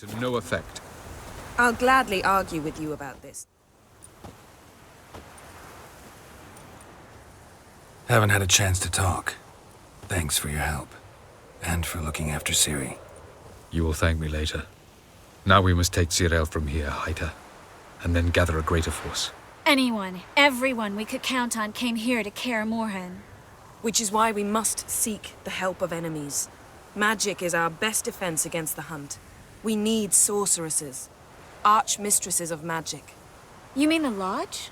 to no effect. I'll gladly argue with you about this. Haven't had a chance to talk. Thanks for your help. And for looking after Ciri. You will thank me later. Now we must take Zirael from here, hide her, and then gather a greater force. Anyone, everyone we could count on came here to Kaer Morhen. Which is why we must seek the help of enemies. Magic is our best defense against the hunt. We need sorceresses. Archmistresses of magic. You mean the Lodge?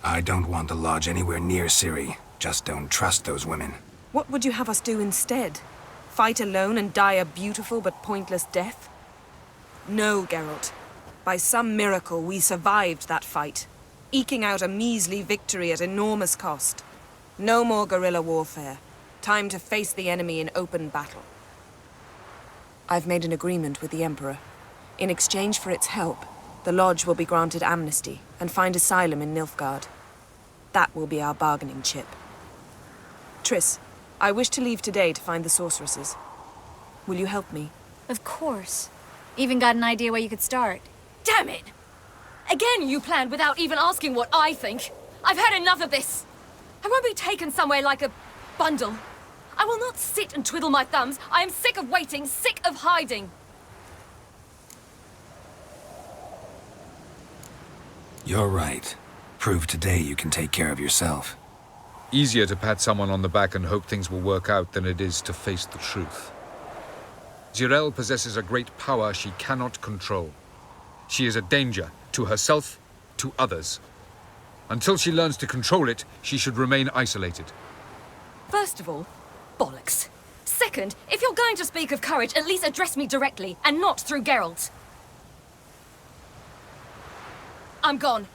I don't want the Lodge anywhere near Ciri. Just don't trust those women. What would you have us do instead? Fight alone and die a beautiful but pointless death? No, Geralt. By some miracle, we survived that fight, eking out a measly victory at enormous cost. No more guerrilla warfare. Time to face the enemy in open battle. I've made an agreement with the Emperor. In exchange for its help, the Lodge will be granted amnesty and find asylum in Nilfgaard. That will be our bargaining chip. Triss, I wish to leave today to find the sorceresses. Will you help me? Of course. Even got an idea where you could start. Damn it! Again you planned without even asking what I think. I've had enough of this. I won't be taken somewhere like a bundle. I will not sit and twiddle my thumbs. I am sick of waiting, sick of hiding. You're right. Prove today you can take care of yourself. Easier to pat someone on the back and hope things will work out than it is to face the truth. Zirael possesses a great power she cannot control. She is a danger to herself, to others. Until she learns to control it, she should remain isolated. First of all, bollocks. Second, if you're going to speak of courage, at least address me directly, and not through Geralt. I'm gone.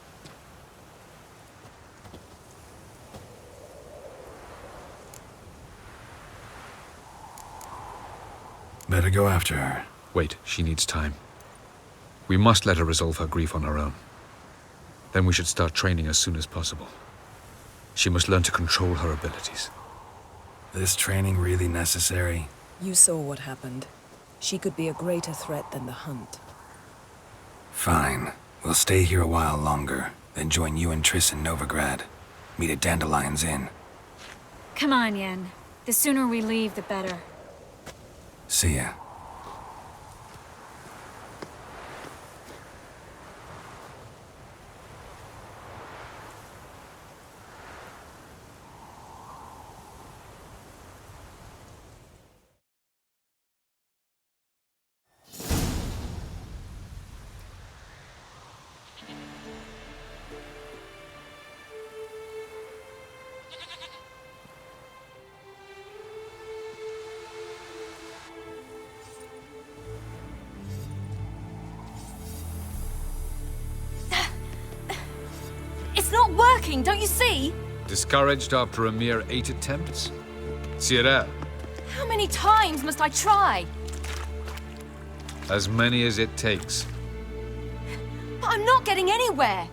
Better go after her. Wait, she needs time. We must let her resolve her grief on her own. Then we should start training as soon as possible. She must learn to control her abilities. This training really necessary? You saw what happened. She could be a greater threat than the hunt. Fine. We'll stay here a while longer, then join you and Triss in Novigrad. Meet at Dandelion's Inn. Come on, Yen. The sooner we leave, the better. See ya. It's not working, don't you see? Discouraged after a mere 8 attempts? Zirael, How many times must I try? as many as it takes. But I'm not getting anywhere.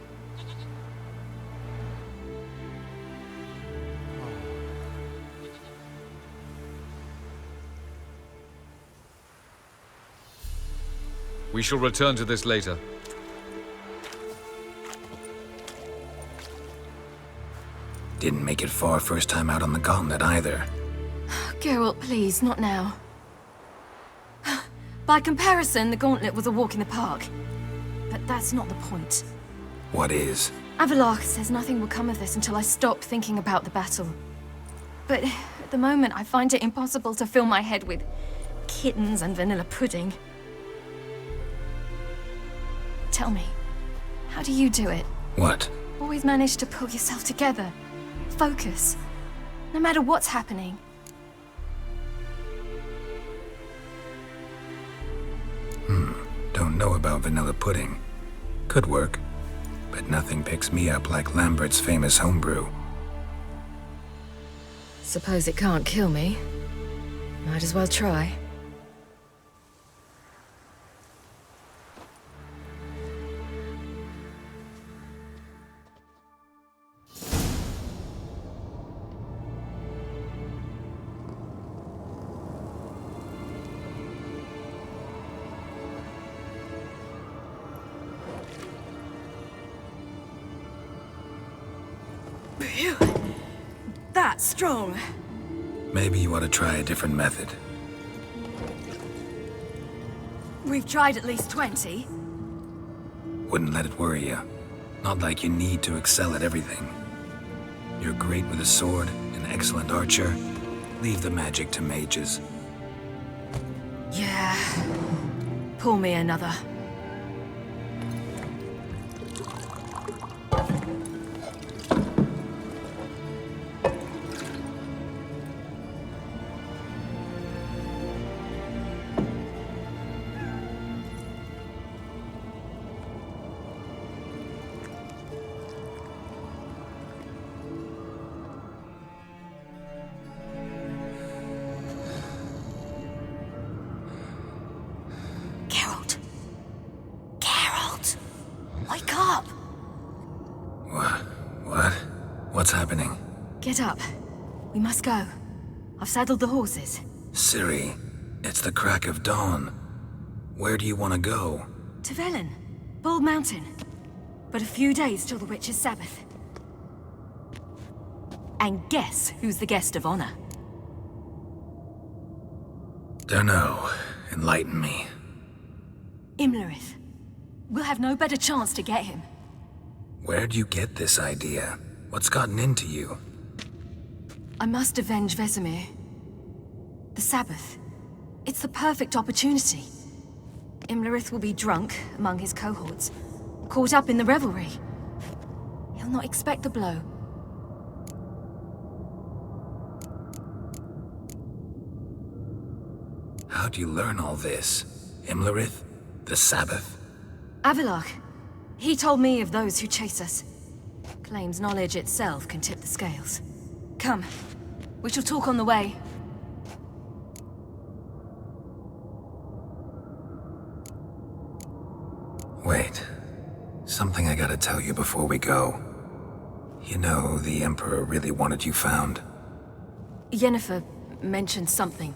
We shall return to this later. Didn't make it far first time out on the gauntlet either. Geralt, please, not now. By comparison, the gauntlet was a walk in the park. But that's not the point. What is? Avallac'h says nothing will come of this until I stop thinking about the battle. But at the moment, I find it impossible to fill my head with kittens and vanilla pudding. Tell me, how do you do it? What? Always manage to pull yourself together. Focus. No matter what's happening. Don't know about vanilla pudding. Could work. But nothing picks me up like Lambert's famous homebrew. Suppose it can't kill me. Might as well try. Phew. That's strong. Maybe you ought to try a different method. We've tried at least 20. Wouldn't let it worry you. Not like you need to excel at everything. You're great with a sword, an excellent archer. Leave the magic to mages. Yeah. Pull me another. Wake up! What? What's happening? Get up. We must go. I've saddled the horses. Ciri, it's the crack of dawn. Where do you want to go? To Velen. Bald Mountain. But a few days till the Witch's Sabbath. And guess who's the guest of honor? Dunno. Enlighten me. Imlerith. We'll have no better chance to get him. Where'd you get this idea? What's gotten into you? I must avenge Vesemir. The Sabbath. It's the perfect opportunity. Imlerith will be drunk among his cohorts, caught up in the revelry. He'll not expect the blow. How'd you learn all this? Imlerith? The Sabbath? Avilark. He told me of those who chase us. Claims knowledge itself can tip the scales. Come. We shall talk on the way. Wait. Something I gotta tell you before we go. You know, the Emperor really wanted you found. Yennefer mentioned something.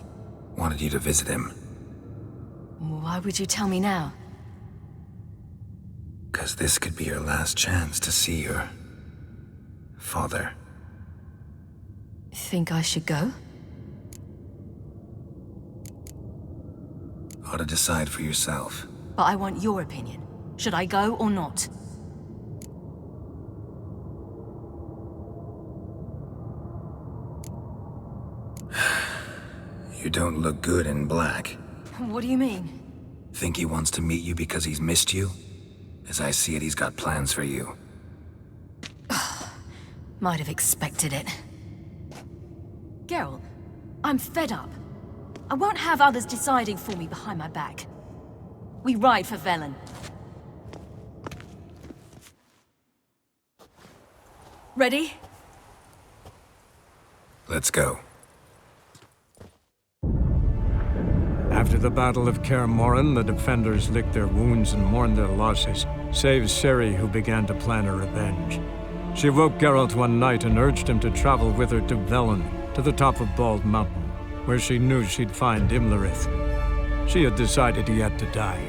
Wanted you to visit him. Why would you tell me now? 'Cause this could be your last chance to see your father. Think I should go? Ought to decide for yourself. But I want your opinion. Should I go or not? You don't look good in black. What do you mean? Think he wants to meet you because he's missed you? As I see it, he's got plans for you. Might have expected it. Geralt, I'm fed up. I won't have others deciding for me behind my back. We ride for Velen. Ready? Let's go. After the Battle of Kaer Morhen, the defenders licked their wounds and mourned their losses, save Ciri, who began to plan her revenge. She woke Geralt one night and urged him to travel with her to Velen, to the top of Bald Mountain, where she knew she'd find Imlerith. She had decided he had to die.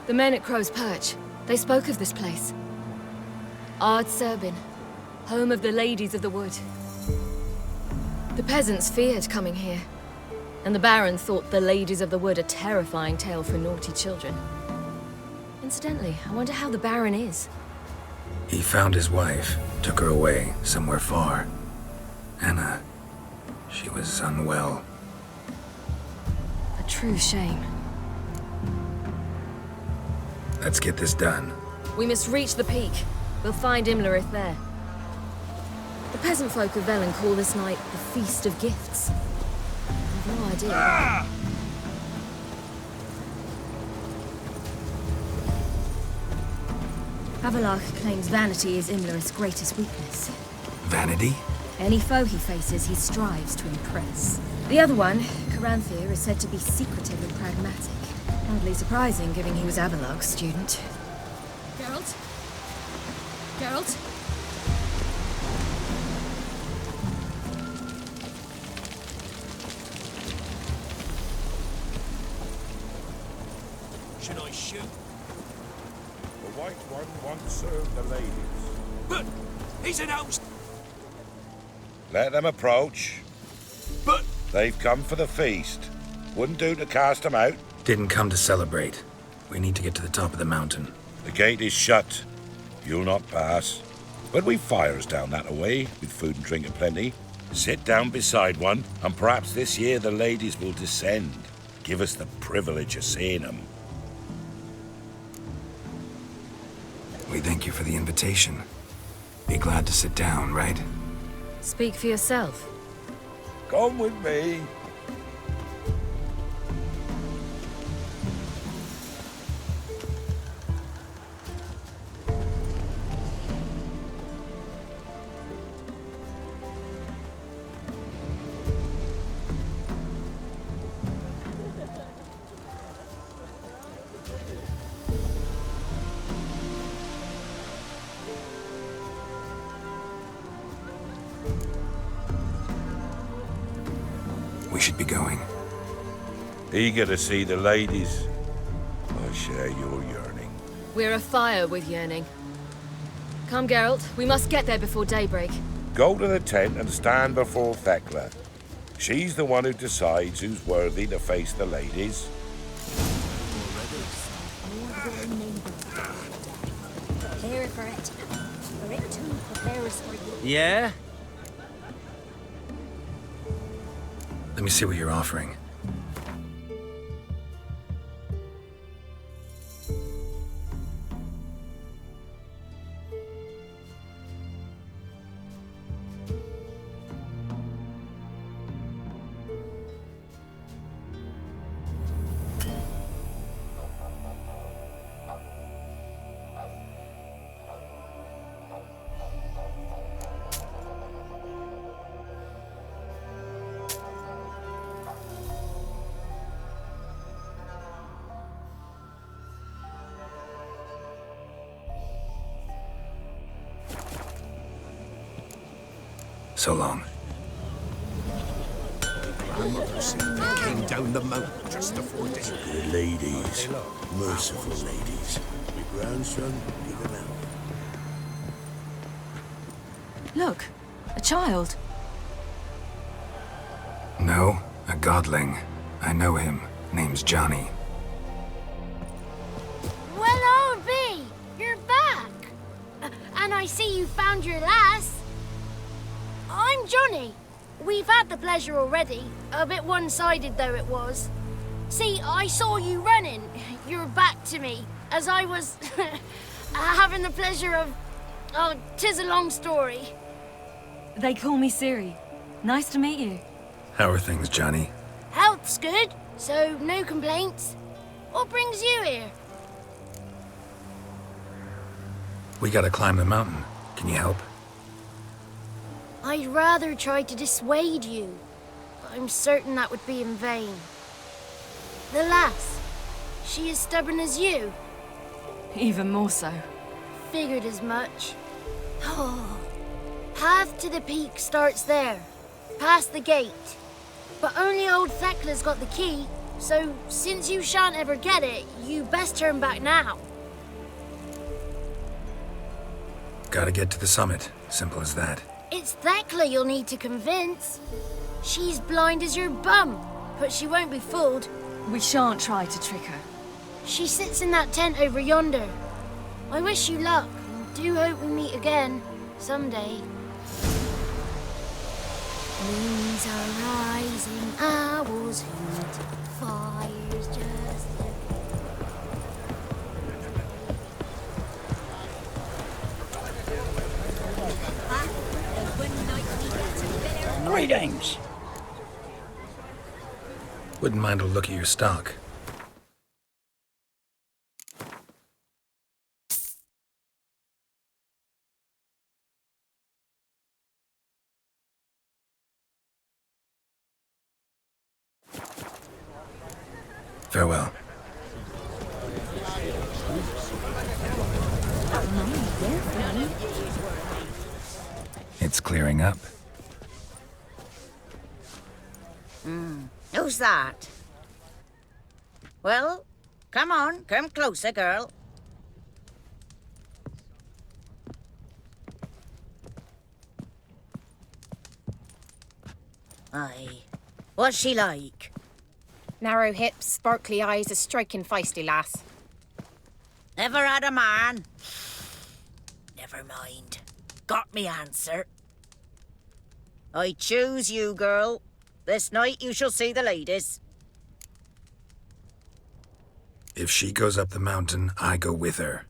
The men at Crow's Perch, they spoke of this place. Ard Serbin, home of the Ladies of the Wood. The peasants feared coming here, and the Baron thought the Ladies of the Wood a terrifying tale for naughty children. Incidentally, I wonder how the Baron is. He found his wife, took her away, somewhere far. Anna, she was unwell. A true shame. Let's get this done. We must reach the peak. We'll find Imlerith there. The peasant folk of Velen call this night the Feast of Gifts. I've no idea. Avalach claims vanity is Imlerith's greatest weakness. Vanity? Any foe he faces, he strives to impress. The other one, Caranthir, is said to be secretive and pragmatic. Hardly surprising, given he was Avalach's student. Geralt? Geralt? Should I shoot? The White One once served the ladies. But he's an host. Let them approach. But They've come for the feast. Wouldn't do to cast them out. Didn't come to celebrate. We need to get to the top of the mountain. The gate is shut. You'll not pass. But we've fires down that away, with food and drink aplenty. Sit down beside one, and perhaps this year the ladies will descend. Give us the privilege of seeing them. We thank you for the invitation. Be glad to sit down, right? Speak for yourself. Come with me. We should be going. Eager to see the ladies. I share your yearning. We're afire with yearning. Come, Geralt. We must get there before daybreak. Go to the tent and stand before Thekla. She's the one who decides who's worthy to face the ladies. Prepare for it. For it too prepares for you. yeah. Let me see what you're offering. So long. Grandmother said they came down the mountain just before this. Good ladies, merciful ladies. My grandson, give him out. Look, a child. No, a godling. I know him. Name's Johnny. Well, old B, you're back. And I see you found your lass. I'm Johnny. We've had the pleasure already. A bit one-sided though it was. See, I saw you running. Your back to me. As I was having the pleasure of... Oh, 'tis a long story. They call me Ciri. Nice to meet you. How are things, Johnny? Health's good, so no complaints. What brings you here? We gotta climb the mountain. Can you help? I'd rather try to dissuade you, but I'm certain that would be in vain. The lass, she as stubborn as you? Even more so. Figured as much. Oh. Path to the peak starts there, past the gate. But only old Thekla's got the key, so since you shan't ever get it, you best turn back now. Gotta get to the summit. Simple as that. It's Thekla you'll need to convince. She's blind as your bum, but she won't be fooled. We shan't try to trick her. She sits in that tent over yonder. I wish you luck, and do hope we meet again, someday. Moons are rising, owls hoot, fire's just... Greetings. Wouldn't mind a look at your stock. Farewell. It's clearing up. Who's that? Well, come on, come closer, girl. Aye. What's she like? Narrow hips, sparkly eyes, a striking feisty lass. Never had a man? Never mind. Got me answer. I choose you, girl. This night you shall see the ladies. If she goes up the mountain, I go with her.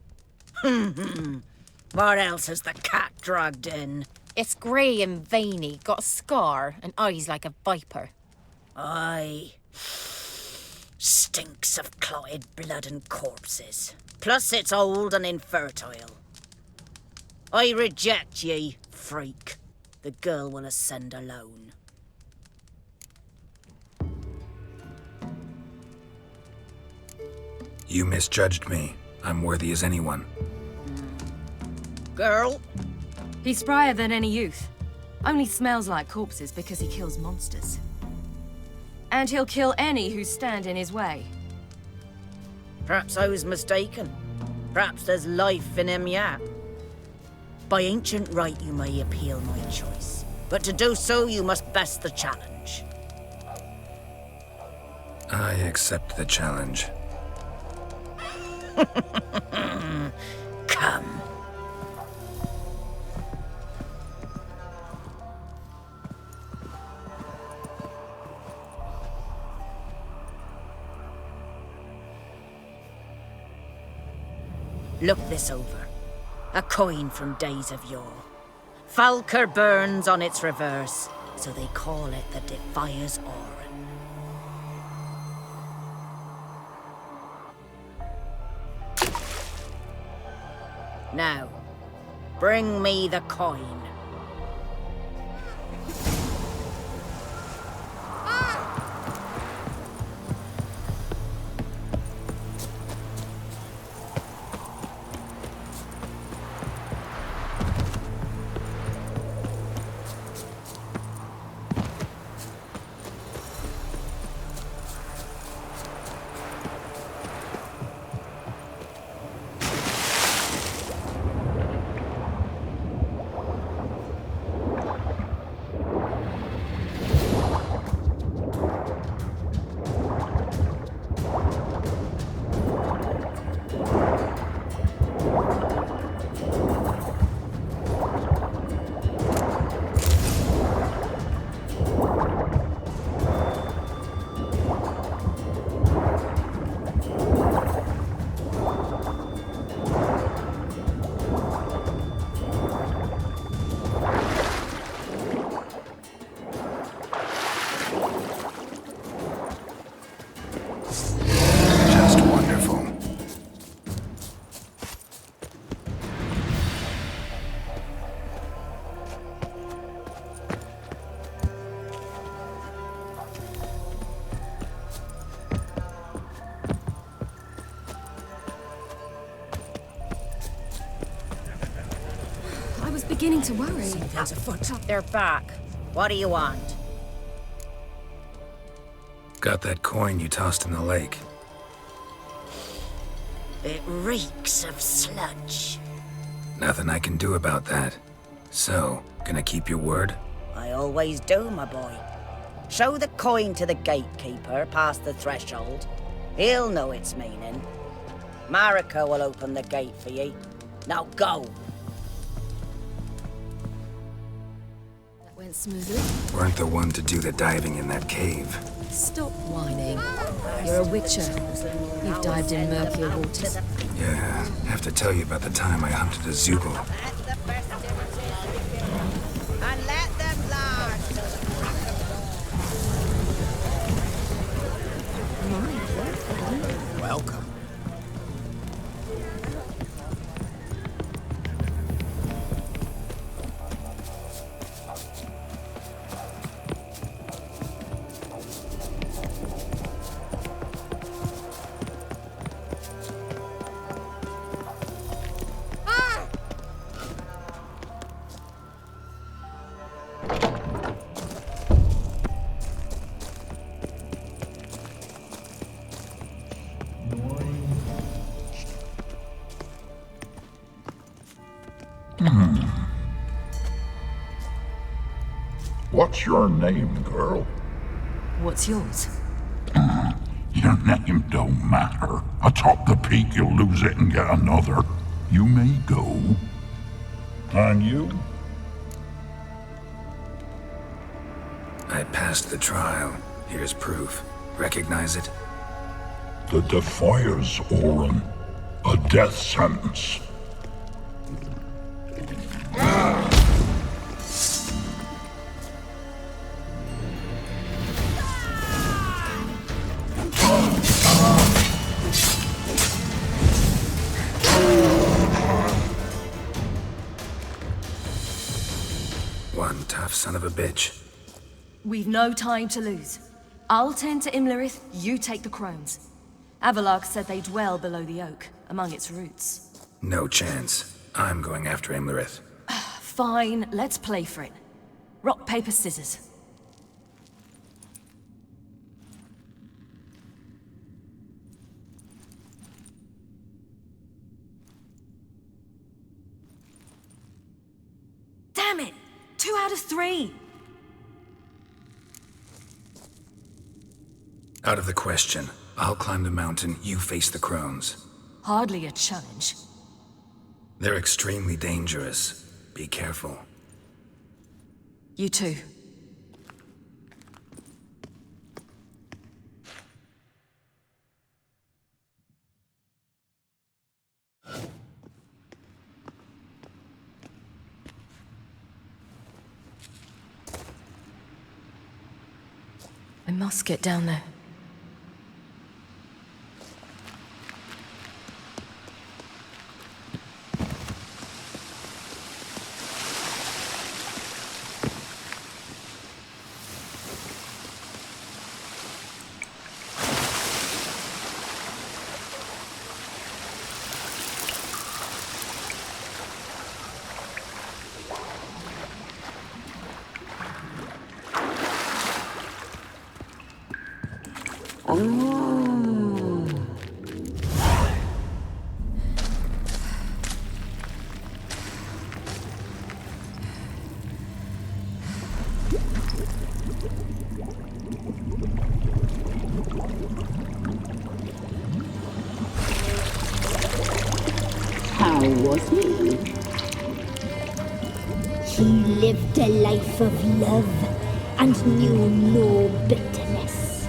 What else has the cat dragged in? It's grey and veiny, got a scar, and eyes like a viper. Aye. Stinks of clotted blood and corpses. Plus it's old and infertile. I reject ye, freak. The girl will ascend alone. You misjudged me. I'm worthy as anyone. Girl? He's sprier than any youth. Only smells like corpses because he kills monsters. And he'll kill any who stand in his way. Perhaps I was mistaken. Perhaps there's life in him yet. By ancient right you may appeal my choice. But to do so you must best the challenge. I accept the challenge. Come. Look this over. A coin from days of yore. Falker burns on its reverse, so they call it the Defier's Oran. Now, bring me the coin. Beginning to worry. Something's afoot. They're back. What do you want? Got that coin you tossed in the lake. It reeks of sludge. Nothing I can do about that. So, gonna keep your word? I always do, my boy. Show the coin to the gatekeeper past the threshold. He'll know its meaning. Marika will open the gate for ye. Now go. That went smoothly. Weren't the one to do the diving in that cave. Stop whining. You're a witcher. You've dived in murkier waters. Yeah, have to tell you about the time I hunted a Zoogle. And let them last. Welcome. What's your name, girl? What's yours? Your name don't matter. Atop the peak, you'll lose it and get another. You may go. And you? I passed the trial. Here's proof. Recognize it? The Defier's Orin. A death sentence. One tough son of a bitch. We've no time to lose. I'll tend to Imlerith, you take the crones. Avalark said they dwell below the oak, among its roots. No chance. I'm going after Imlerith. Fine, let's play for it. Rock, paper, scissors. Damn it! 2 out of 3! Out of the question. I'll climb the mountain, you face the crones. Hardly a challenge. They're extremely dangerous. Be careful. You too. I must get down there. How was he? He lived a life of love and knew no bitterness.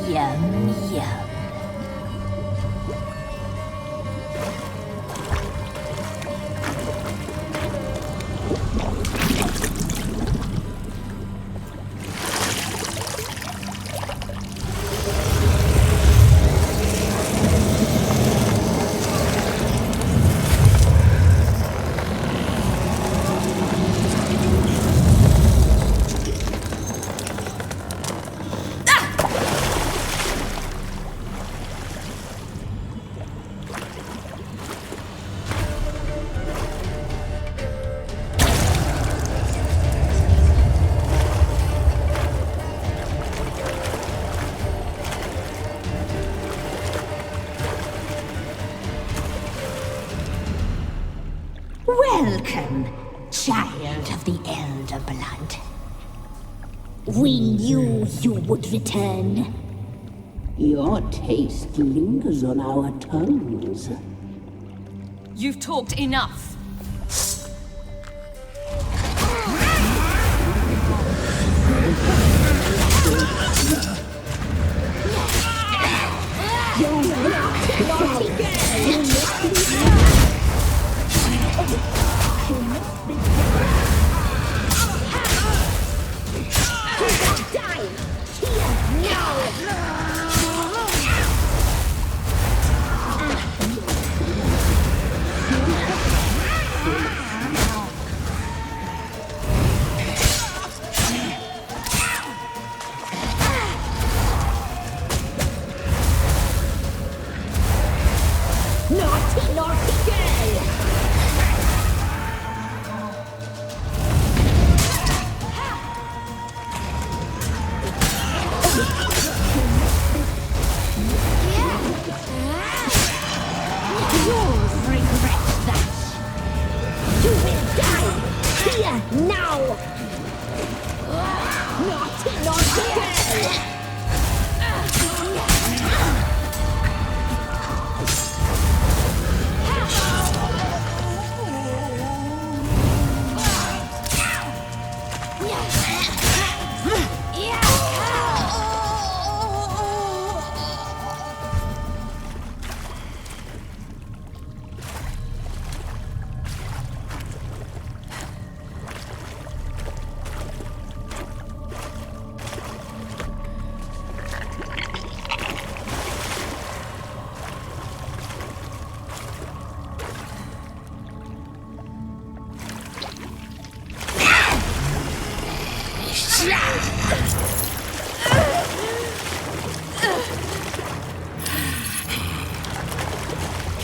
Yum, yum. Welcome, child of the Elder Blood. We knew you would return. Your taste lingers on our tongues. You've talked enough.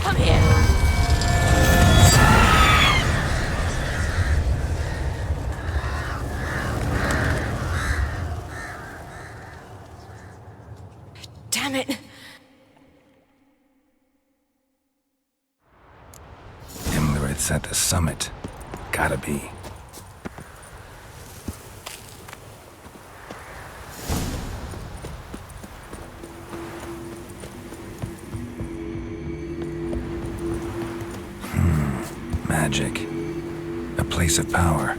Come here. Damn it. It's at the summit. Gotta be. Magic. A place of power.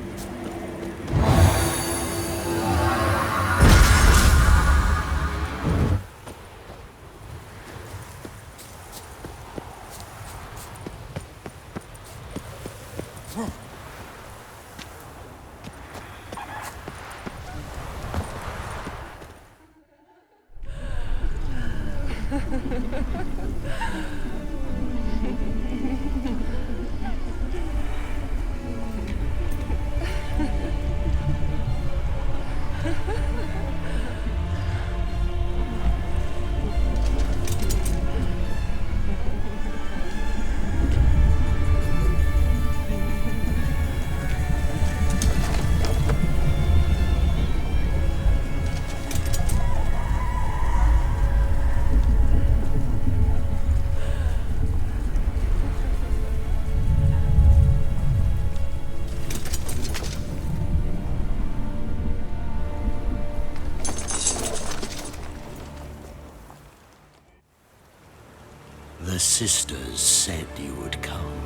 The sisters said you would come.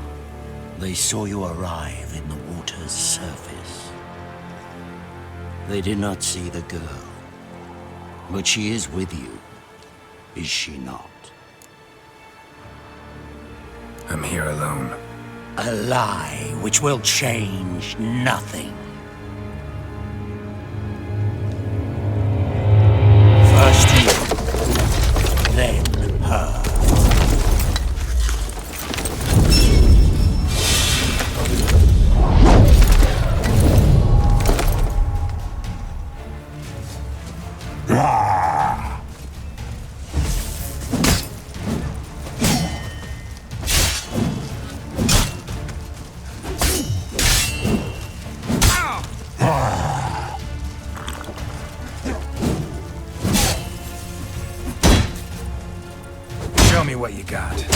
They saw you arrive in the water's surface. They did not see the girl. But she is with you, is she not? I'm here alone. A lie which will change nothing. First you, then her. Show me what you got.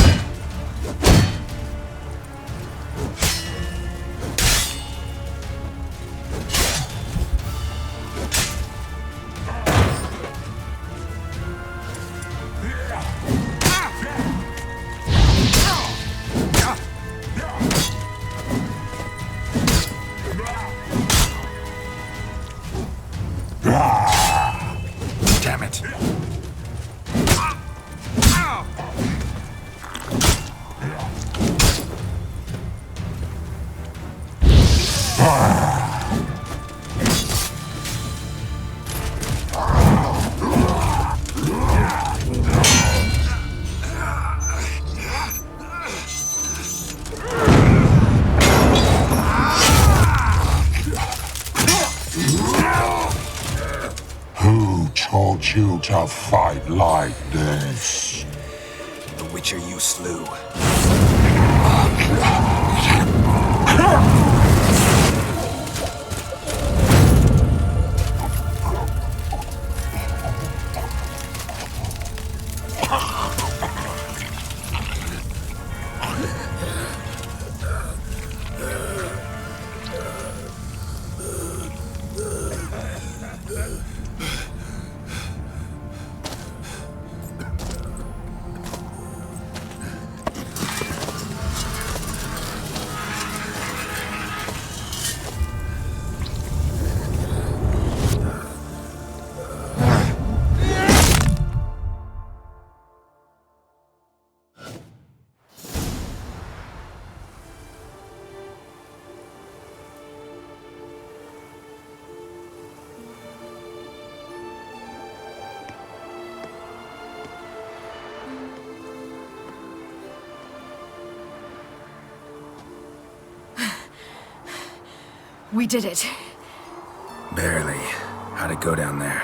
taught you to fight like this? The Witcher you slew. We did it. Barely. How'd it go down there?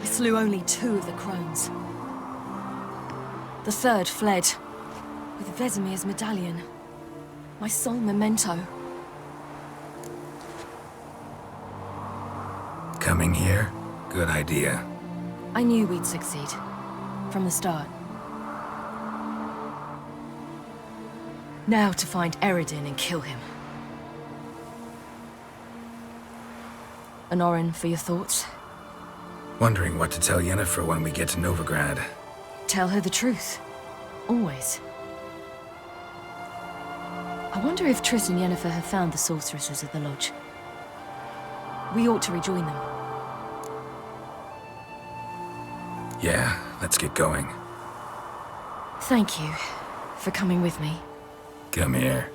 I slew only 2 of the crones. The 3rd fled, with Vesemir's medallion. My sole memento. Coming here? Good idea. I knew we'd succeed. From the start. Now to find Eredin and kill him. Honorin, for your thoughts? Wondering what to tell Yennefer when we get to Novigrad. Tell her the truth. Always. I wonder if Triss and Yennefer have found the sorceresses at the lodge. We ought to rejoin them. Yeah, let's get going. Thank you for coming with me. Come here.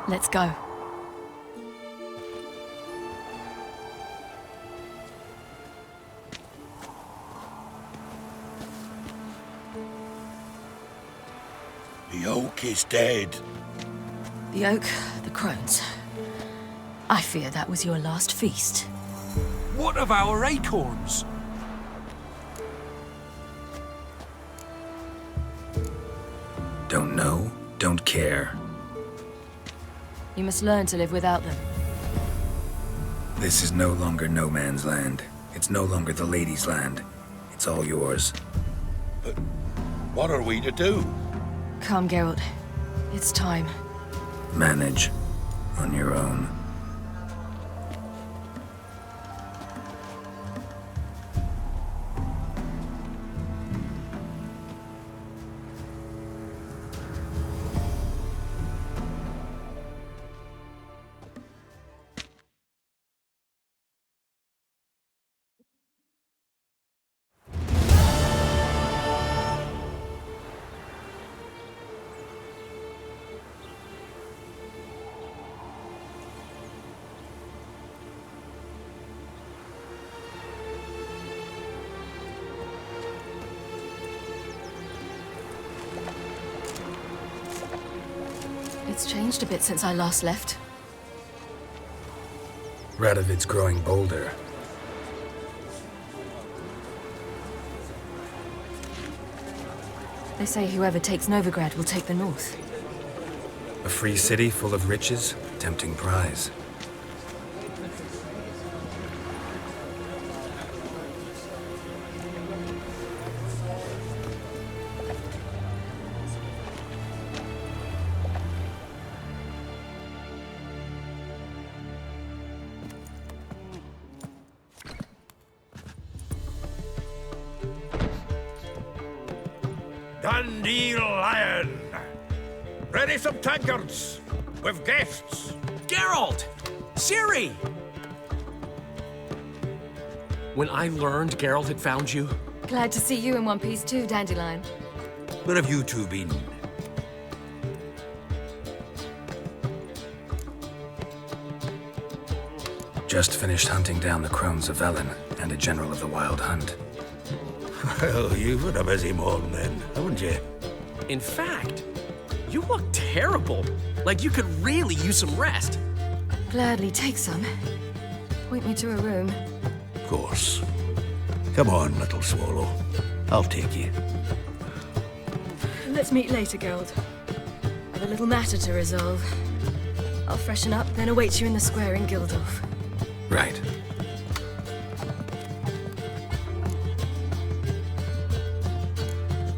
Let's go. The oak is dead. The oak, the crones. I fear that was your last feast. What of our acorns? Don't know, don't care. You must learn to live without them. This is no longer no man's land. It's no longer the lady's land. It's all yours. But what are we to do? Come, Geralt. It's time. Manage on your own. It's changed a bit since I last left. Radovid's growing bolder. They say whoever takes Novigrad will take the north. A free city full of riches, tempting prize. Dandelion! Ready some tankards! With guests! Geralt! Ciri! When I learned Geralt had found you... Glad to see you in one piece too, Dandelion. Where have you two been? Just finished hunting down the crones of Velen. and a general of the Wild Hunt. Well, you've had a busy morning then, haven't you? In fact, you look terrible. Like you could really use some rest. Gladly take some. Point me to a room. Of course. Come on, little swallow. I'll take you. Let's meet later, Geralt. I've a little matter to resolve. I'll freshen up, then await you in the square in Gildorf. Right.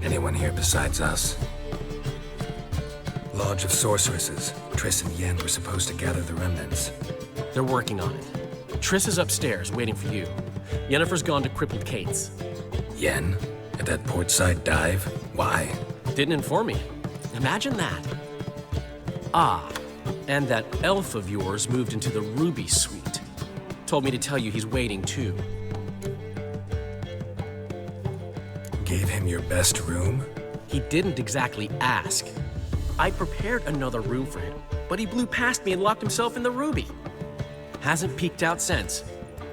Anyone here besides us? Lodge of Sorceresses. Triss and Yen were supposed to gather the remnants. They're working on it. Triss is upstairs, waiting for you. Yennefer's gone to Crippled Kate's. Yen? At that portside dive? Why? Didn't inform me. Imagine that. Ah, and that elf of yours moved into the Ruby Suite. Told me to tell you he's waiting too. Gave him your best room? He didn't exactly ask. I prepared another room for him, but he blew past me and locked himself in the Ruby. Hasn't peeked out since.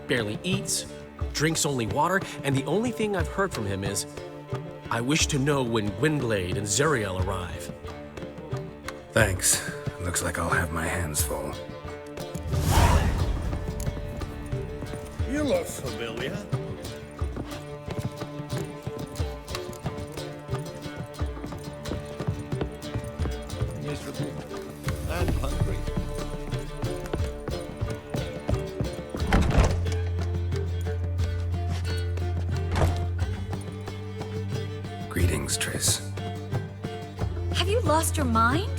Barely eats, drinks only water, and the only thing I've heard from him is, I wish to know when Gwynblade and Zariel arrive. Thanks. Looks like I'll have my hands full. You look familiar. Miserable and hungry. Greetings, Triss. Have you lost your mind?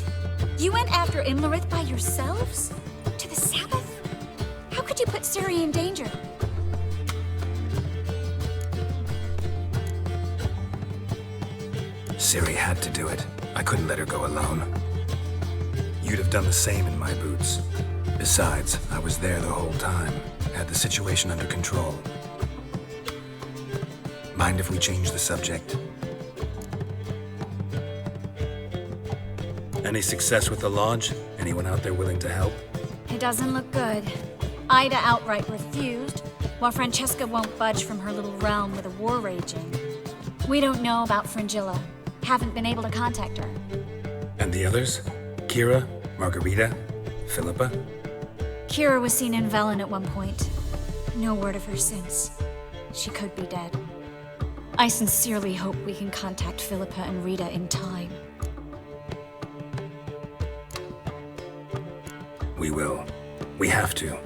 You went after Imlerith by yourselves? To the Sabbath? How could you put Ciri in danger? Ciri had to do it. I couldn't let her go alone. You'd have done the same in my boots. Besides, I was there the whole time. Had the situation under control. Mind if we change the subject? Any success with the Lodge? Anyone out there willing to help? It doesn't look good. Ida outright refused, while Francesca won't budge from her little realm with a war raging. We don't know about Fringilla. Haven't been able to contact her. And the others? Kira? Margarita? Philippa? Kira was seen in Velen at one point. No word of her since. She could be dead. I sincerely hope we can contact Philippa and Rita in time. We will. We have to.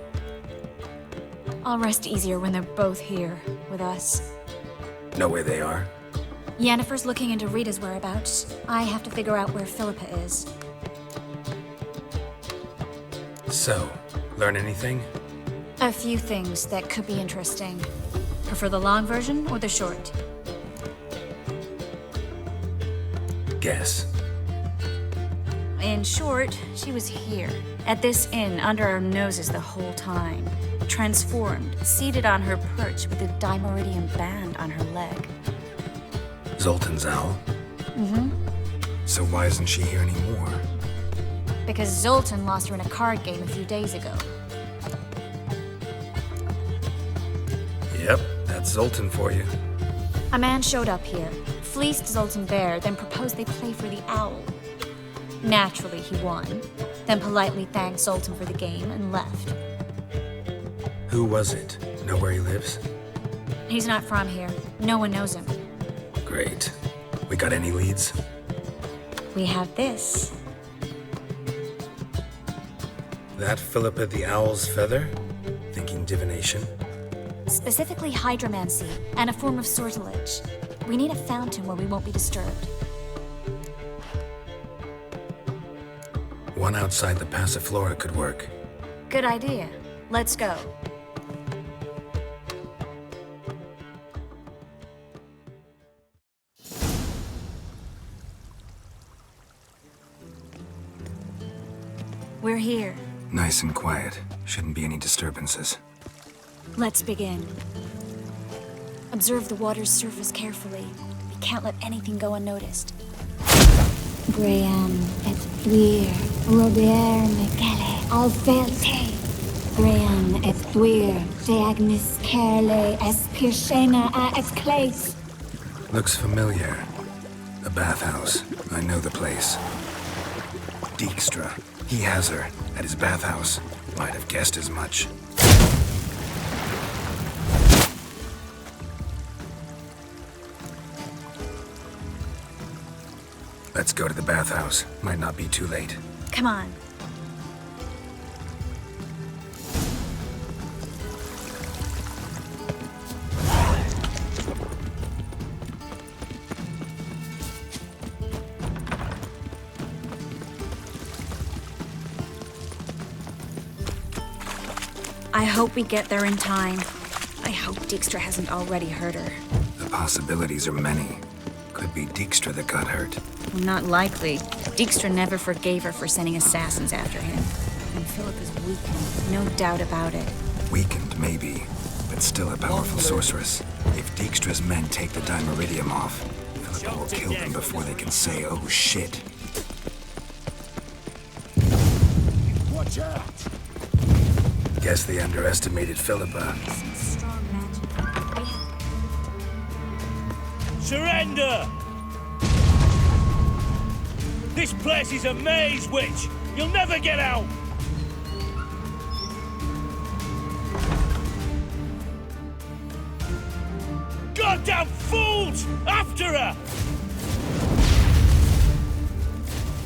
I'll rest easier when they're both here with us. Know where they are? Yennefer's looking into Rita's whereabouts. I have to figure out where Philippa is. So, learn anything? A few things that could be interesting. Prefer the long version or the short? Guess. In short, she was here, at this inn, under our noses the whole time. Transformed, seated on her perch with a dimeridian band on her leg. Zoltan's owl? Mm-hmm. So why isn't she here anymore? Because Zoltan lost her in a card game a few days ago. Yep, that's Zoltan for you. A man showed up here, fleeced Zoltan bare, then proposed they play for the owl. Naturally, he won, then politely thanked Zoltan for the game and left. Who was it? Know where he lives? He's not from here. No one knows him. Great. We got any leads? We have this. That Philippa the Owl's feather? Thinking divination? Specifically hydromancy and a form of sortilege. We need a fountain where we won't be disturbed. One outside the Passiflora could work. Good idea. Let's go. We're here. Nice and quiet. Shouldn't be any disturbances. Let's begin. Observe the water's surface carefully. We can't let anything go unnoticed. Graham et Fleer, Robert Michele, Alfelte. Brean et thuir, deagnis kerle es pirshena a et clays. Looks familiar. The bathhouse. I know the place. Dijkstra. He has her at his bathhouse. Might have guessed as much. Let's go to the bathhouse. Might not be too late. Come on. I hope we get there in time. I hope Dijkstra hasn't already hurt her. The possibilities are many. Could be Dijkstra that got hurt. Well, not likely. Dijkstra never forgave her for sending assassins after him. And Philip is weakened, no doubt about it. Weakened, maybe, but still a powerful sorceress. If Dijkstra's men take the Dimeridium off, Philippa will kill them before they can say, oh shit. Watch out! Guess they underestimated Philippa. Surrender! This place is a maze, witch! You'll never get out! Goddamn fools! After her!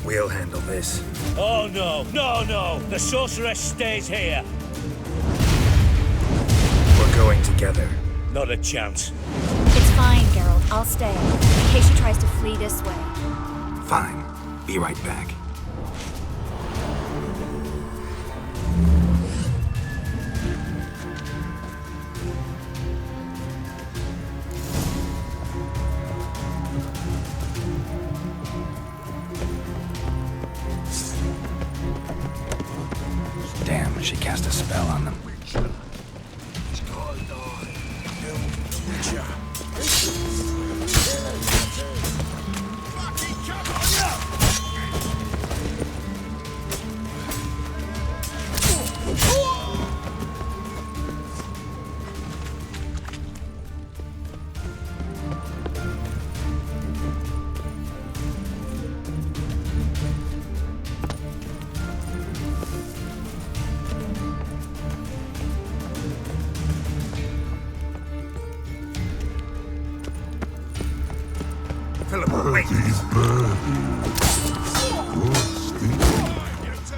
We'll handle this. Oh no, no! The sorceress stays here. We're going together. Not a chance. It's fine, Geralt. I'll stay, in case she tries to flee this way. Fine. Be right back. Damn, she cast a spell on them.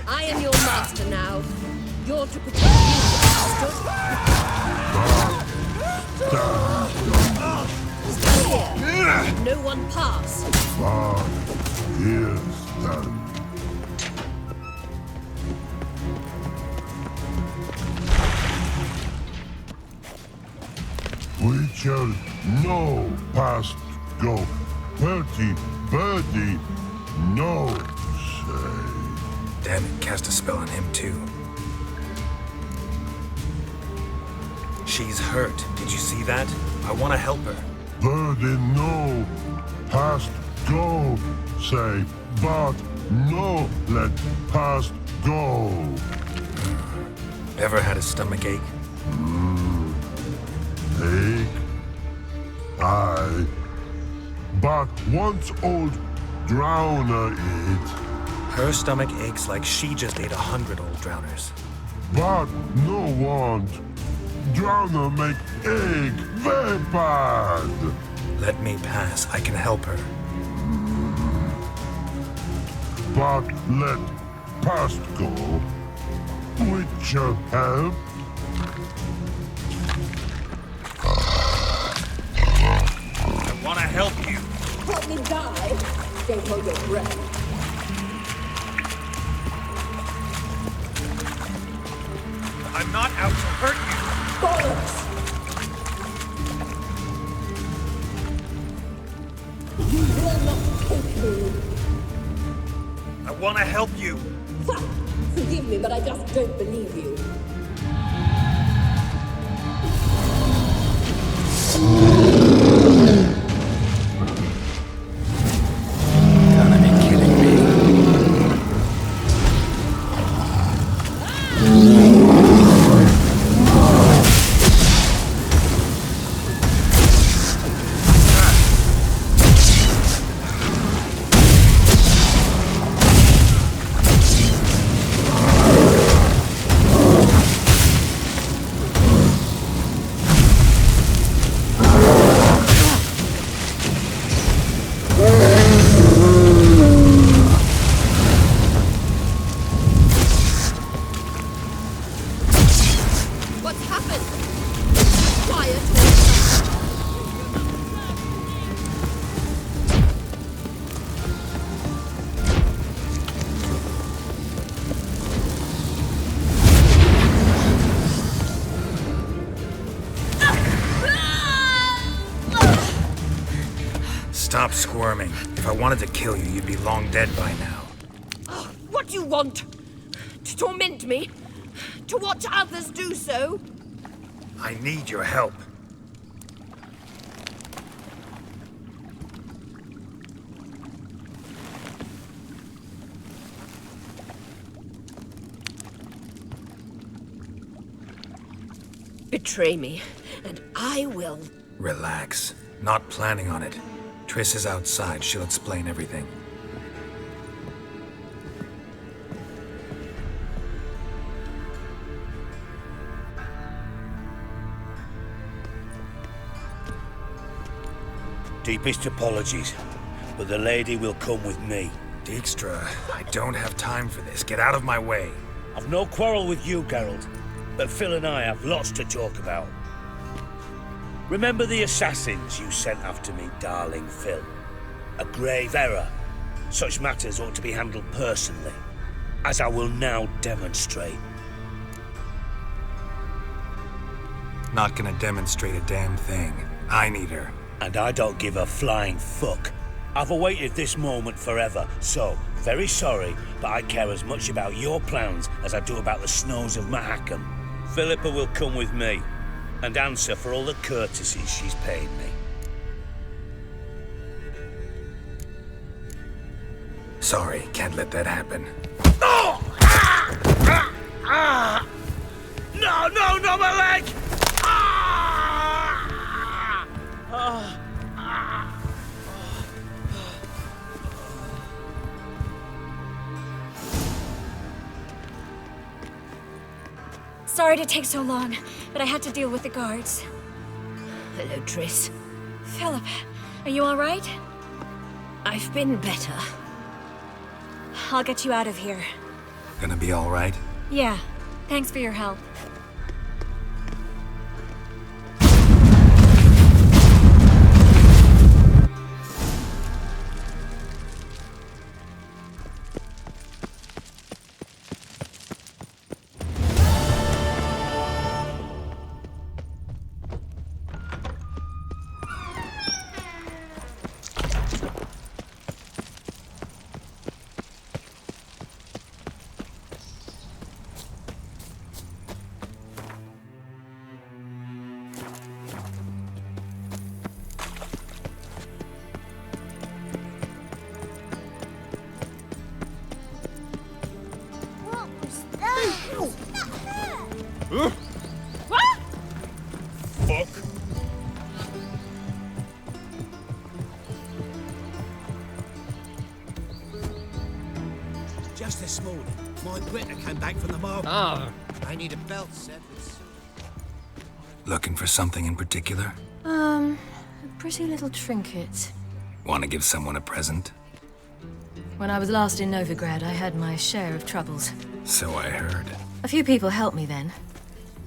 I am your master now. You're to protect me, bastard. Stand here. No one pass. We shall no past go. Birdie, no say. Damn it, cast a spell on him too. She's hurt. Did you see that? I want to help her. Birdie, no past go say, but no let past go. Ever had a stomach ache? Ache? Aye. But once old drowner eat. Her stomach aches like she just ate 100 old drowners. But no want. Drowner make egg very bad. Let me pass. I can help her. But let past go. Which shall help. I want to help you. Let me die. Don't hold your breath. I'm not out to hurt you. Bollocks! You will not take me. I want to help you. Forgive me, but I just don't believe you. Gotta be kidding me. Stop squirming. If I wanted to kill you, you'd be long dead by now. What do you want? To torment me? To watch others do so? I need your help. Betray me, and I will. Relax. Not planning on it. Triss is outside. She'll explain everything. Deepest apologies, but the lady will come with me. Dijkstra, I don't have time for this. Get out of my way. I've no quarrel with you, Geralt, but Phil and I have lots to talk about. Remember the assassins you sent after me, darling Phil? A grave error. Such matters ought to be handled personally, as I will now demonstrate. Not gonna demonstrate a damn thing. I need her. And I don't give a flying fuck. I've awaited this moment forever, so, very sorry, but I care as much about your plans as I do about the snows of Mahakam. Philippa will come with me, and answer for all the courtesies she's paid me. Sorry, can't let that happen. Oh! No, no, no, my leg! Sorry to take so long, but I had to deal with the guards. Hello, Triss. Philip, are you all right? I've been better. I'll get you out of here. Gonna be all right? Yeah, thanks for your help. Fuck. Just this morning, my Britta came back from the market. Ah. I need a belt set with... Looking for something in particular? A pretty little trinket. Want to give someone a present? When I was last in Novigrad, I had my share of troubles. So I heard. A few people helped me then.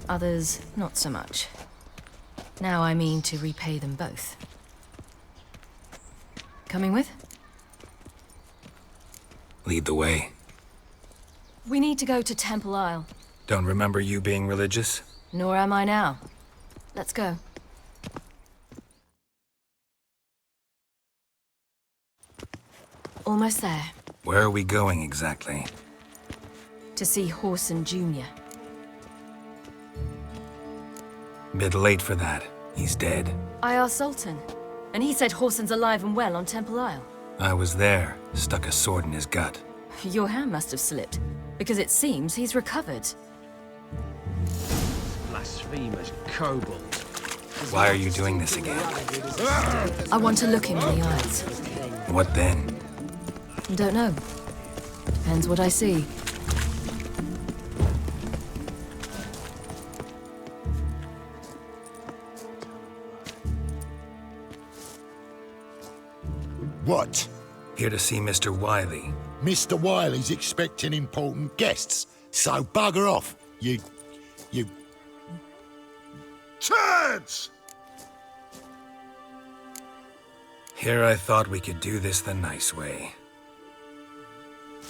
Others, not so much. Now I mean to repay them both. Coming with? Lead the way. We need to go to Temple Isle. Don't remember you being religious? Nor am I now. Let's go. Almost there. Where are we going exactly? To see Horson Jr. Bit late for that. He's dead. I asked Sultan, and he said Horson's alive and well on Temple Isle. I was there. Stuck a sword in his gut. Your hand must have slipped, because it seems he's recovered. Blasphemous kobold. Why are you doing this again? I want to look him in the eyes. What then? Don't know. Depends what I see. What? Here to see Mr. Wiley. Mr. Wiley's expecting important guests, so bugger off, you... Turds! Here I thought we could do this the nice way.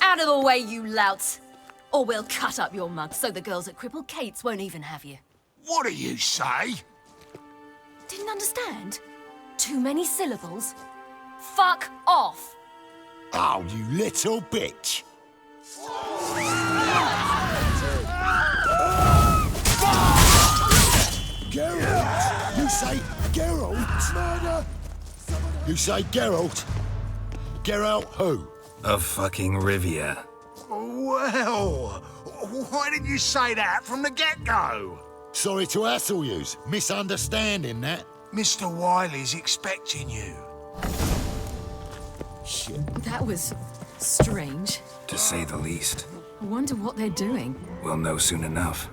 Out of the way, you louts! Or we'll cut up your mug so the girls at Cripple Kate's won't even have you. What do you say? Didn't understand? Too many syllables? fuck off. Oh, you little bitch. Geralt! You say Geralt? Murder! You say Geralt? Geralt who? Of fucking Rivia. Well, why didn't you say that from the get-go? Sorry to hassle yous. Misunderstanding that. Mr. Wiley's expecting you. Shit. That was strange. To say the least. I wonder what they're doing. We'll know soon enough.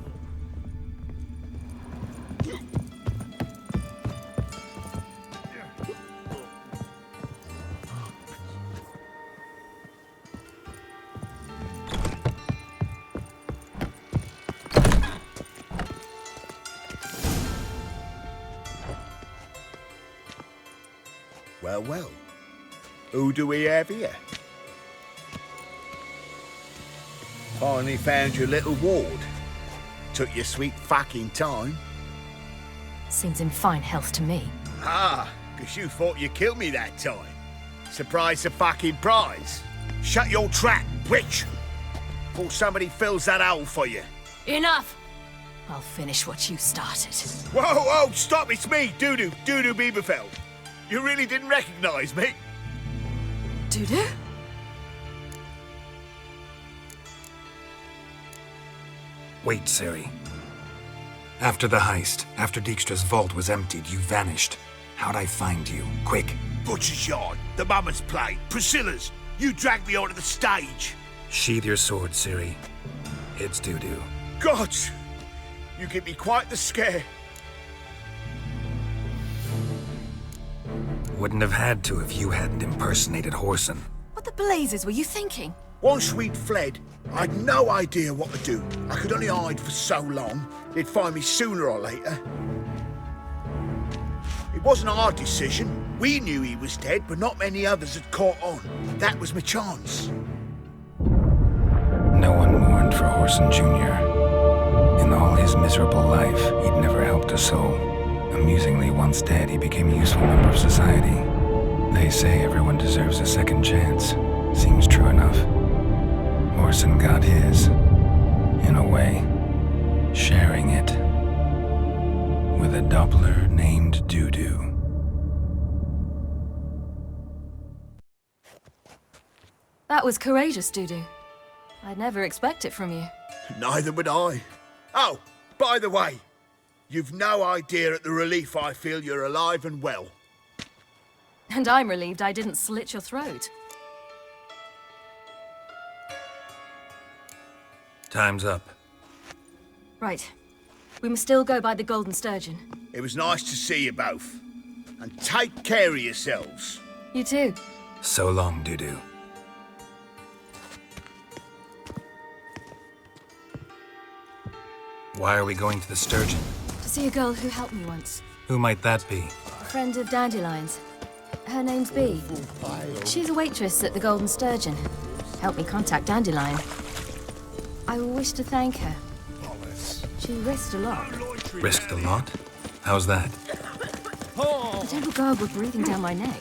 Well, well. Who do we have here? Finally found your little ward. Took your sweet fucking time. Seems in fine health to me. Ah, because you thought you killed me that time. Surprise the fucking prize. Shut your trap, witch! Before somebody fills that hole for you. Enough! I'll finish what you started. Whoa, whoa, stop, it's me, Dudu Bieberfeld. You really didn't recognize me? Dudu? Wait, Ciri. After the heist, after Dijkstra's vault was emptied, you vanished. How'd I find you? Quick. Butcher's Yard, the Mama's Plate, Priscilla's. You dragged me onto the stage. Sheathe your sword, Ciri. It's Dudu. God! You give me quite the scare. Wouldn't have had to if you hadn't impersonated Whoreson. What the blazes were you thinking? Once we'd fled, I'd no idea what to do. I could only hide for so long. They'd find me sooner or later. It wasn't our decision. We knew he was dead, but not many others had caught on. That was my chance. No one mourned for Whoreson Jr. In all his miserable life, he'd never helped a soul. Amusingly, once dead, he became a useful member of society. They say everyone deserves a second chance. Seems true enough. Whoreson got his, in a way, sharing it with a Doppler named Dudu. That was courageous, Dudu. I'd never expect it from you. Neither would I. Oh, by the way, you've no idea at the relief I feel you're alive and well. And I'm relieved I didn't slit your throat. Time's up. Right. We must still go by the Golden Sturgeon. It was nice to see you both. And take care of yourselves. You too. So long, Dudu. Why are we going to the Sturgeon? To see a girl who helped me once. Who might that be? A friend of Dandelion's. Her name's Bee. She's a waitress at the Golden Sturgeon. Helped me contact Dandelion. I wish to thank her. She risked a lot. Risked a lot? How's that? The temple guard were breathing down my neck.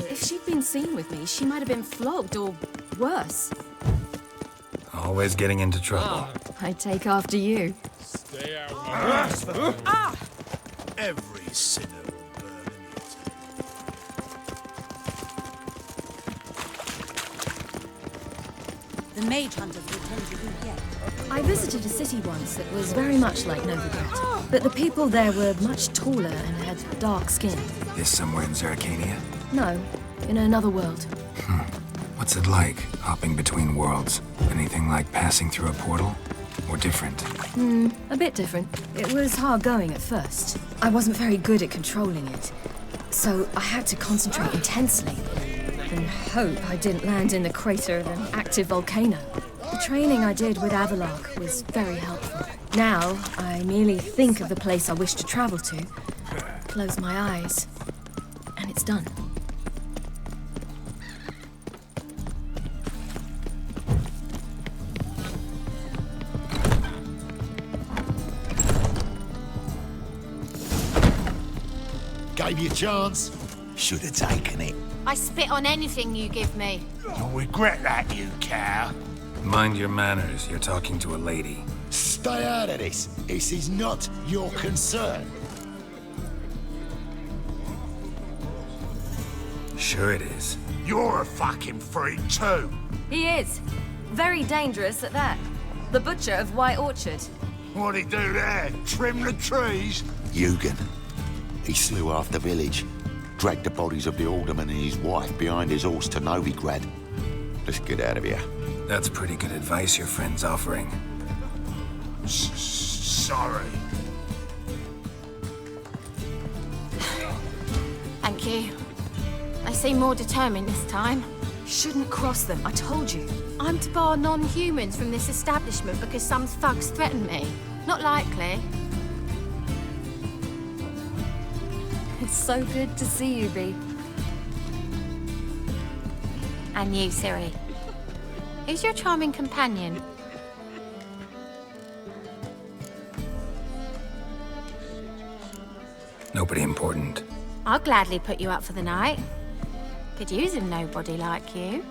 If she'd been seen with me, she might have been flogged or worse. Always getting into trouble. I take after you. Stay out. Every sinner will burn in it. The mage hunters will tend to you yet. I visited a city once that was very much like Novigrad, but the people there were much taller and had dark skin. This somewhere in Zeracania? No, in another world. What's it like, hopping between worlds? Anything like passing through a portal? Or different? A bit different. It was hard going at first. I wasn't very good at controlling it, so I had to concentrate intensely and hope I didn't land in the crater of an active volcano. The training I did with Avalok was very helpful. Now, I merely think of the place I wish to travel to, close my eyes, and it's done. Gave you a chance. Should have taken it. I spit on anything you give me. You'll regret that, you cow. Mind your manners. You're talking to a lady. Stay out of this. This is not your concern. Sure it is. You're a fucking freak too. He is. Very dangerous at that. The butcher of White Orchard. What'd he do there? Trim the trees? Eugen. He slew half the village. Dragged the bodies of the alderman and his wife behind his horse to Novigrad. Let's get out of here. That's pretty good advice your friend's offering. Sorry. Thank you. They seem more determined this time. Shouldn't cross them, I told you. I'm to bar non-humans from this establishment because some thugs threaten me. Not likely. It's so good to see you, Bee. And you, Ciri. Who's your charming companion? Nobody important. I'll gladly put you up for the night. Could use a nobody like you.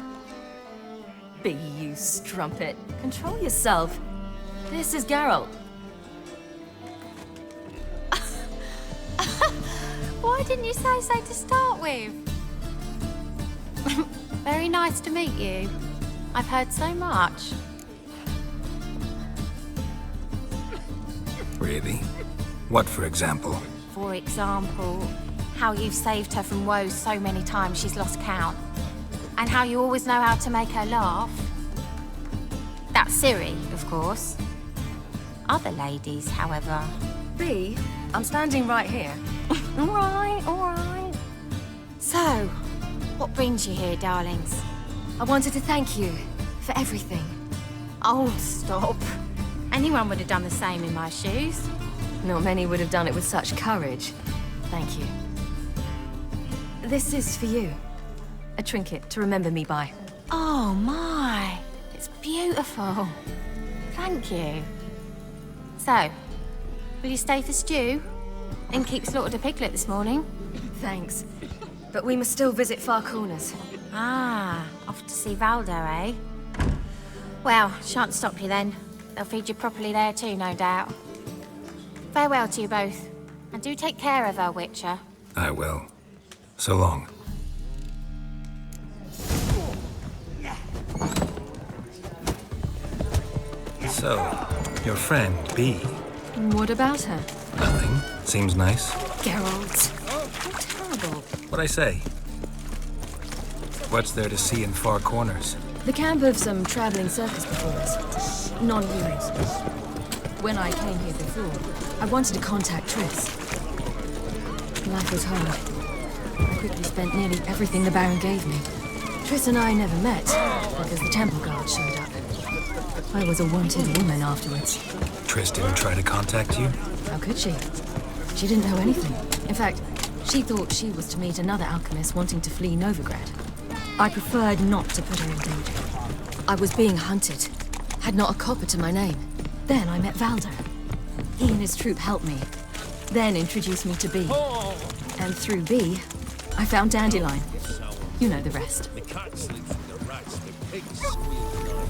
Bee, you strumpet. Control yourself. This is Geralt. Why didn't you say so to start with? Very nice to meet you. I've heard so much. Really? What, for example? For example, how you've saved her from woes so many times she's lost count. And how you always know how to make her laugh. That's Ciri, of course. Other ladies, however... Bee, I'm standing right here. All right. So, what brings you here, darlings? I wanted to thank you for everything. Oh, stop. Anyone would have done the same in my shoes. Not many would have done it with such courage. Thank you. This is for you. A trinket to remember me by. Oh, my. It's beautiful. Thank you. So, will you stay for stew? And keep slaughtered a piglet this morning? Thanks. But we must still visit Far Corners. Ah, off to see Valdo, eh? Well, shan't stop you then. They'll feed you properly there too, no doubt. Farewell to you both. And do take care of her, Witcher. I will. So long. So, your friend, Bee. What about her? Nothing. Seems nice. Geralt. How terrible. What'd I say? What's there to see in Far Corners? The camp of some traveling circus performers. Non-humans. When I came here before, I wanted to contact Triss. Life was hard. I quickly spent nearly everything the Baron gave me. Triss and I never met, because the temple guard showed up. I was a wanted woman afterwards. Triss didn't try to contact you? How could she? She didn't know anything. In fact, she thought she was to meet another alchemist wanting to flee Novigrad. I preferred not to put her in danger. I was being hunted. Had not a copper to my name. Then I met Valdo. He and his troop helped me. Then introduced me to Bee. And through Bee, I found Dandelion. You know the rest. The cat sleeps with the rats, the pigs squeal.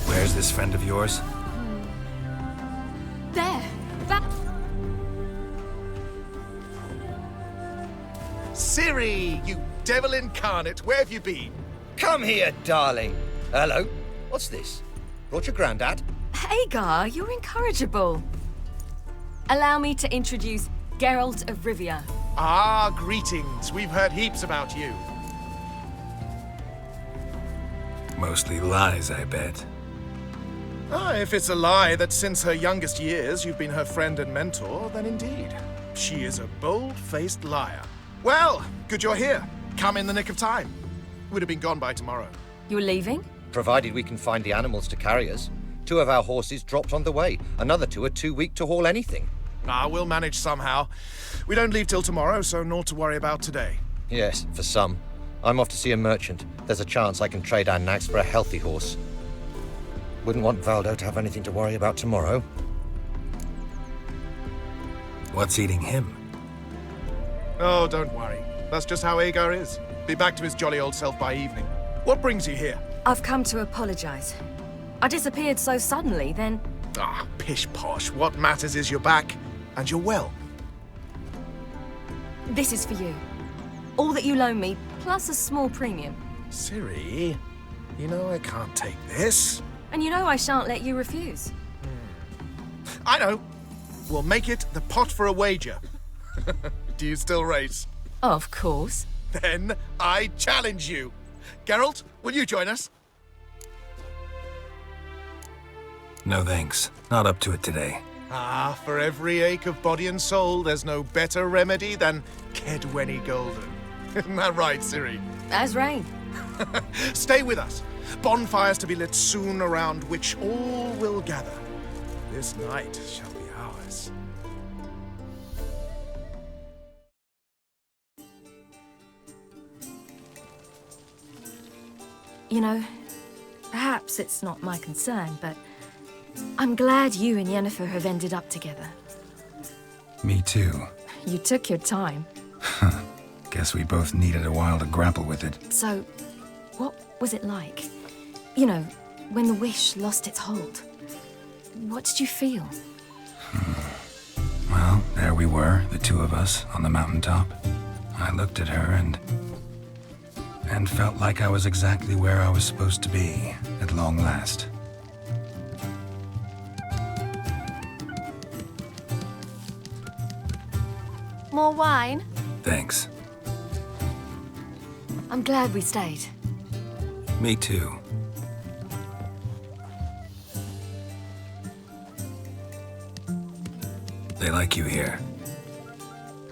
Where's this friend of yours? There! Ciri, you devil incarnate, where have you been? Come here, darling. Hello. What's this? Brought your granddad? Hagar, you're incorrigible. Allow me to introduce Geralt of Rivia. Ah, greetings. We've heard heaps about you. Mostly lies, I bet. Ah, if it's a lie that since her youngest years you've been her friend and mentor, then indeed. She is a bold-faced liar. Well, good you're here. Come in the nick of time. Would have been gone by tomorrow. You're leaving? Provided we can find the animals to carry us. 2 of our horses dropped on the way. Another 2 are too weak to haul anything. Ah, we'll manage somehow. We don't leave till tomorrow, so naught to worry about today. Yes, for some. I'm off to see a merchant. There's a chance I can trade our nags for a healthy horse. Wouldn't want Valdo to have anything to worry about tomorrow. What's eating him? Oh, don't worry. That's just how Agar is. Be back to his jolly old self by evening. What brings you here? I've come to apologize. I disappeared so suddenly, then... Ah, pish-posh. What matters is you're back, and you're well. This is for you. All that you loan me, plus a small premium. Ciri, you know I can't take this. And you know I shan't let you refuse. I know. We'll make it the pot for a wager. Do you still race? Of course. Then I challenge you. Geralt, will you join us? No thanks. Not up to it today. Ah, for every ache of body and soul, there's no better remedy than Kedwenny Golden. Isn't that right, Ciri? As rain. Stay with us. Bonfires to be lit soon, around which all will gather. This night shall be ours. You know, perhaps it's not my concern, but I'm glad you and Yennefer have ended up together. Me too. You took your time. Guess we both needed a while to grapple with it. So, what was it like? You know, when the wish lost its hold. What did you feel? Well, there we were, the two of us, on the mountaintop. I looked at her and felt like I was exactly where I was supposed to be, at long last. More wine? Thanks. I'm glad we stayed. Me too. They like you here.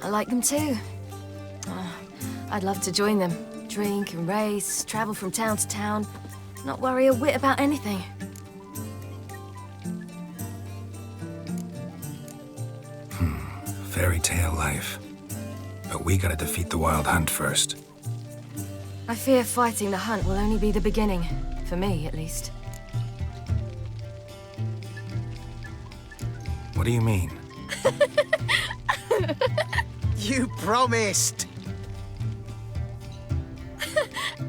I like them too. I'd love to join them. Drink and race, travel from town to town, not worry a whit about anything. Fairy tale life. But we gotta defeat the Wild Hunt first. I fear fighting the hunt will only be the beginning. For me, at least. What do you mean? You promised!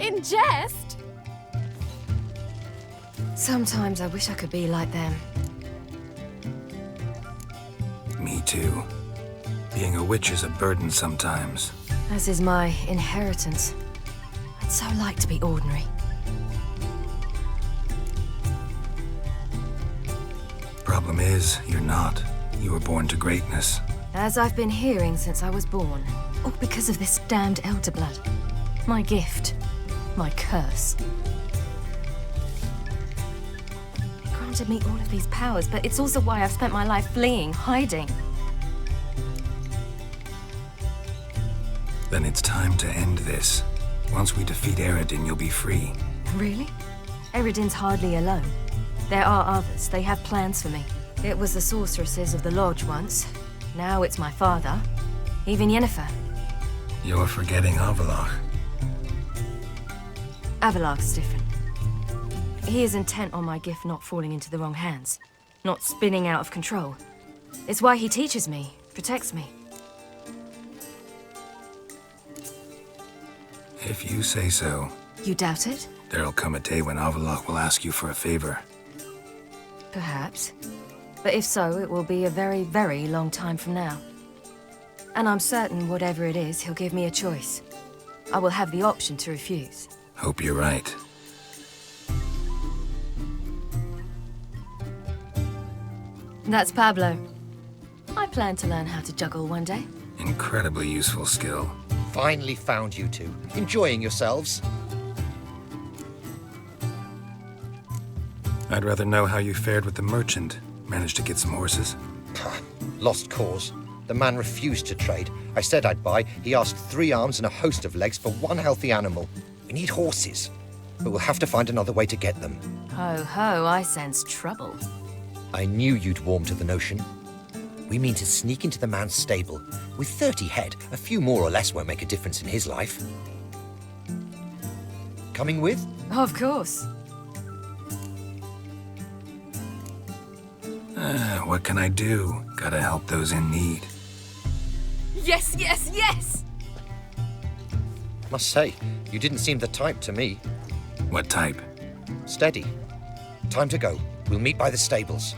In jest? Sometimes I wish I could be like them. Me too. Being a witch is a burden sometimes. As is my inheritance. I'd so like to be ordinary. Problem is, you're not. You were born to greatness. As I've been hearing since I was born. All because of this damned elder blood. My gift. My curse. It granted me all of these powers, but it's also why I've spent my life fleeing, hiding. Then it's time to end this. Once we defeat Eredin, you'll be free. Really? Eredin's hardly alone. There are others. They have plans for me. It was the sorceresses of the Lodge once. Now it's my father. Even Yennefer. You're forgetting Avallac'h. Avallac'h's different. He is intent on my gift not falling into the wrong hands. Not spinning out of control. It's why he teaches me, protects me. If you say so. You doubt it? There'll come a day when Avallac'h will ask you for a favor. Perhaps. But if so, it will be a very, very long time from now. And I'm certain whatever it is, he'll give me a choice. I will have the option to refuse. Hope you're right. That's Pablo. I plan to learn how to juggle one day. Incredibly useful skill. Finally found you two. Enjoying yourselves? I'd rather know how you fared with the merchant. Managed to get some horses? Lost cause. The man refused to trade. I said I'd buy. He asked 3 arms and a host of legs for 1 healthy animal. We need horses, but we'll have to find another way to get them. Ho ho, I sense trouble. I knew you'd warm to the notion. We mean to sneak into the man's stable. With 30 head, a few more or less won't make a difference in his life. Coming with? Of course. What can I do? Gotta help those in need. Yes, yes, yes! Must say, you didn't seem the type to me. What type? Steady. Time to go. We'll meet by the stables.